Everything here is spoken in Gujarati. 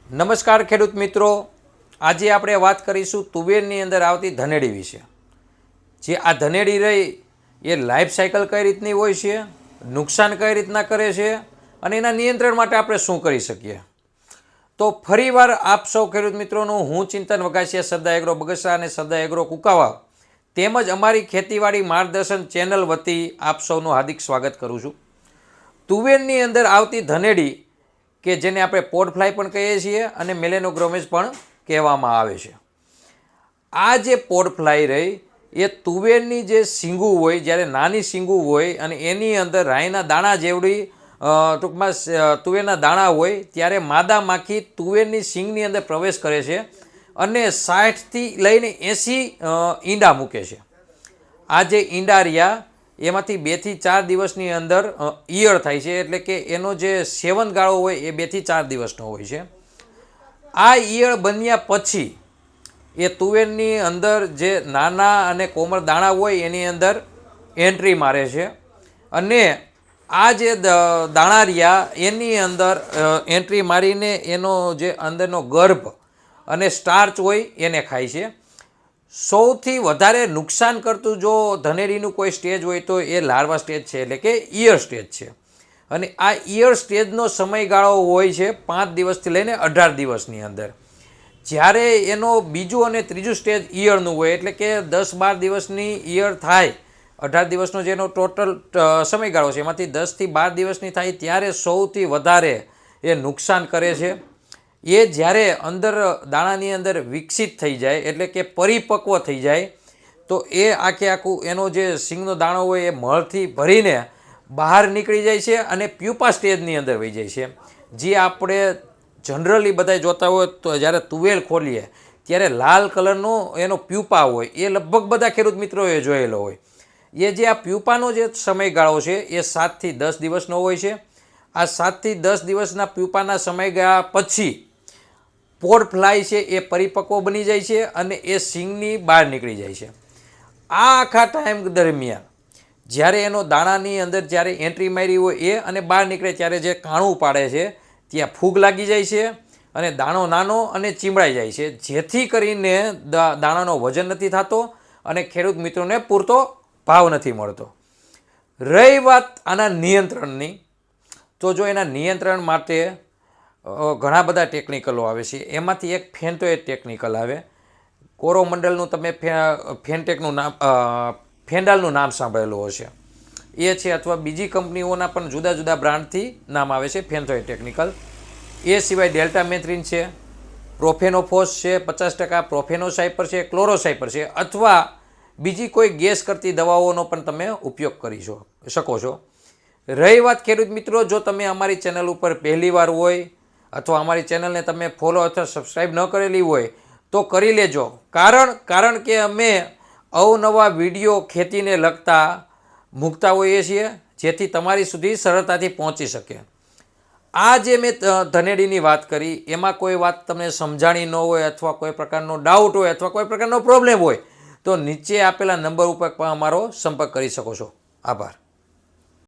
નમસ્કાર ખેડૂત મિત્રો, આજે આપણે વાત કરીશું તુવેરની અંદર આવતી ધનેડી વિશે. જે આ ધનેડી રહી એ લાઈફ સાયકલ કઈ રીતની હોય છે, નુકસાન કઈ રીતના કરે છે અને એના નિયંત્રણ માટે આપણે શું કરી શકીએ. તો ફરીવાર આપ સૌ ખેડૂત મિત્રોનું હું ચિંતન વઘાસિયા સરદાર એગ્રો બગસરા અને સરદાર એગ્રો કુકાવાવ તેમજ અમારી ખેતીવાડી માર્ગદર્શન ચેનલ વતી આપ સૌનું હાર્દિક સ્વાગત કરું છું. તુવેરની અંદર આવતી ધનેડી કે જેને આપણે પોડ ફ્લાય પણ કહીએ છીએ અને મેલેનોગ્રોમેસ પણ કહેવામાં આવે છે. આ જે પોડ ફ્લાય રહી એ તુવેરની જે શીંગું હોય, જ્યારે નાની શીંગું હોય અને એની અંદર રાઈના દાણા જેવડી ટૂંકમાં તુવેરના દાણા હોય ત્યારે માદા માખી તુવેરની શીંગની અંદર પ્રવેશ કરે છે અને 60થી લઈને 80 ઈંડા મૂકે છે. આ જે ઈંડા રહ્યા એમાંથી 2 થી 4 દિવસની અંદર ઈયળ થાય છે, એટલે કે એનો જે સેવન ગાળો હોય એ 2 થી 4 દિવસનો હોય છે. આ ઈયળ બન્યા પછી એ તુવેરની અંદર જે નાના અને કોમળ દાણા હોય એની અંદર એન્ટ્રી મારે છે અને આ જે દાણા રહ્યા એની અંદર એન્ટ્રી મારીને એનો જે અંદરનો ગર્ભ અને સ્ટાર્ચ હોય એને ખાય છે. સૌથી વધારે નુકસાન કરતું જો ધનેડીનું કોઈ સ્ટેજ હોય તો એ લાર્વા સ્ટેજ છે, એટલે કે ઈયળ સ્ટેજ છે. અને આ ઈયળ સ્ટેજનો સમયગાળો હોય છે 5 દિવસથી લઈને 18 દિવસની અંદર. જ્યારે એનો બીજું અને ત્રીજું સ્ટેજ ઈયળનું હોય, એટલે કે 10-12 દિવસની ઈયળ થાય, 18 દિવસનો જેનો ટોટલ સમયગાળો છે એમાંથી 10થી 12 દિવસની થાય ત્યારે સૌથી વધારે એ નુકસાન કરે છે. એ જ્યારે અંદર દાણાની અંદર વિકસિત થઈ જાય, એટલે કે પરિપક્વ થઈ જાય, તો એ આખું એનો જે શીંગનો દાણો હોય એ મળથી ભરીને બહાર નીકળી જાય છે અને પ્યુપા સ્ટેજની અંદર વહી જાય છે. જે આપણે જનરલી બધા જોતા હોય તો જ્યારે તુવેર ખોલીએ ત્યારે લાલ કલરનો એનો પ્યુપા હોય, એ લગભગ બધા ખેડૂત મિત્રોએ જોયેલો હોય. એ જે આ પ્યુપાનો જે સમયગાળો છે એ 7થી 10 દિવસનો હોય છે. આ 7થી 10 દિવસના પ્યુપાના સમયગાળા પછી પોડ ફ્લાય છે એ પરિપક્વ બની જાય છે અને એ શીંગની બહાર નીકળી જાય છે. આ આખા ટાઈમ દરમિયાન જ્યારે એનો દાણાની અંદર જ્યારે એન્ટ્રી મારી હોય એ અને બહાર નીકળે ત્યારે જે કાણું પાડે છે ત્યાં ફૂગ લાગી જાય છે અને દાણો નાનો અને ચીમડાઈ જાય છે, જેથી કરીને દાણાનો વજન નથી થતો અને ખેડૂત મિત્રોને પૂરતો ભાવ નથી મળતો. રહી વાત આના નિયંત્રણની, તો જો એના નિયંત્રણ માટે ઘણા બધા ટેકનિકલો આવે છે. એમાંથી એક ફેન્ટોએટ ટેકનિકલ આવે. કોરોમંડલનું તમે ફેન્ટેકનું નામ ફેન્ડાલનું નામ સાંભળેલું હશે એ છે, અથવા બીજી કંપનીઓના પણ જુદા જુદા બ્રાન્ડથી નામ આવે છે ફેન્ટોએટ ટેકનિકલ. એ સિવાય ડેલ્ટામેથ્રિન છે, પ્રોફેનોફોસ છે, 50% પ્રોફેનોસાઇપર છે, ક્લોરોસાઇપર છે, અથવા બીજી કોઈ ગેસ કરતી દવાઓનો પણ તમે ઉપયોગ કરી શકો છો. રહી વાત ખેડૂત મિત્રો, જો તમે અમારી ચેનલ ઉપર પહેલીવાર હોય અથવા અમારી ચેનલને તમે ફોલો અથવા સબસ્ક્રાઈબ ન કરેલી હોય તો કરી લેજો. કારણ કે અમે અવનવા વિડીયો ખેતીને લગતા મૂકતા હોઈએ છીએ, જેથી તમારી સુધી સરળતાથી પહોંચી શકે. આ જે મેં ધનેડીની વાત કરી એમાં કોઈ વાત તમને સમજાણી ન હોય અથવા કોઈ પ્રકારનો ડાઉટ હોય અથવા કોઈ પ્રકારનો પ્રોબ્લેમ હોય તો નીચે આપેલા નંબર ઉપર પણ અમારો સંપર્ક કરી શકો છો. આભાર.